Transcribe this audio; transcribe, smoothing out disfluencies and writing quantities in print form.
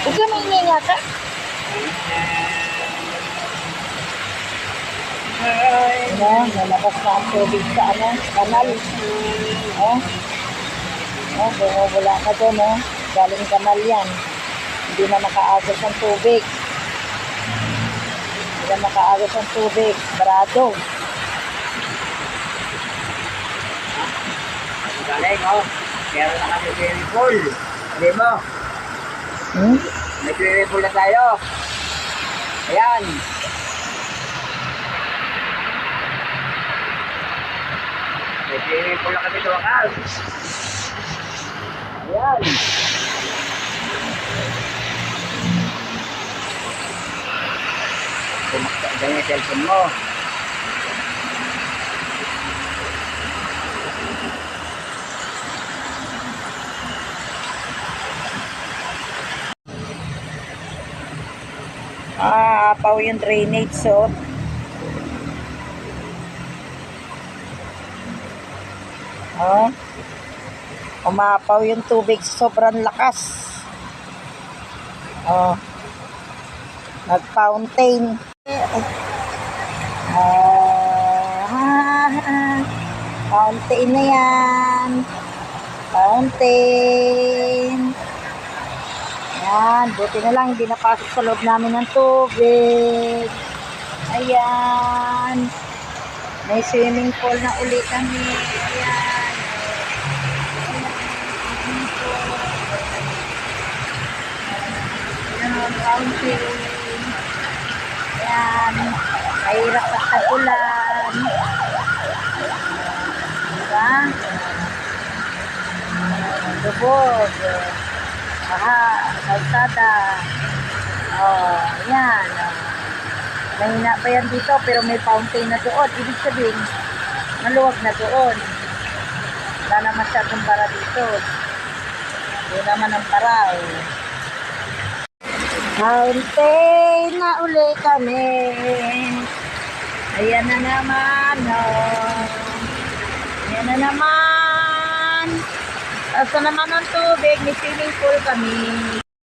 Huwag ka maininga ka. Ano, nalabas na ang tubig sa kanal. Oh, bumubula na doon, oh. Galing kanal yan. Hindi na makaagos ang tubig. Hindi na makaagos ang tubig. Barado. Galing, oh. Meron na kami swimming pool. Hindi mo. May swimming pool na tayo. Ayan. May swimming pool na kami sa wakas. Ayan. Kumakta dyan yung cellphone mo. Apaw yung drainage, so. Oh. Umapaw yung tubig sa sobrang lakas. Oh. Nag-fountain. Fountain na yan. Fountain. Ayan, buti na lang hindi napasok sa loob namin ng tubig. Ayan. May swimming pool na uli kami. Ayan. Ayan, fountain. Ayan. Mahirap at tag-ulan. Diba? Lubog. Kalsada. Oh, yan. Mahina pa yan dito pero may fountain na doon. Ibig sabihin, maluwag na doon. Wala na masyadong para dito. Doon naman ang para. Fountain na uli kami. Ayan na naman. Oh. Ayan na naman. Asa naman ang tubig, may swimming pool kami.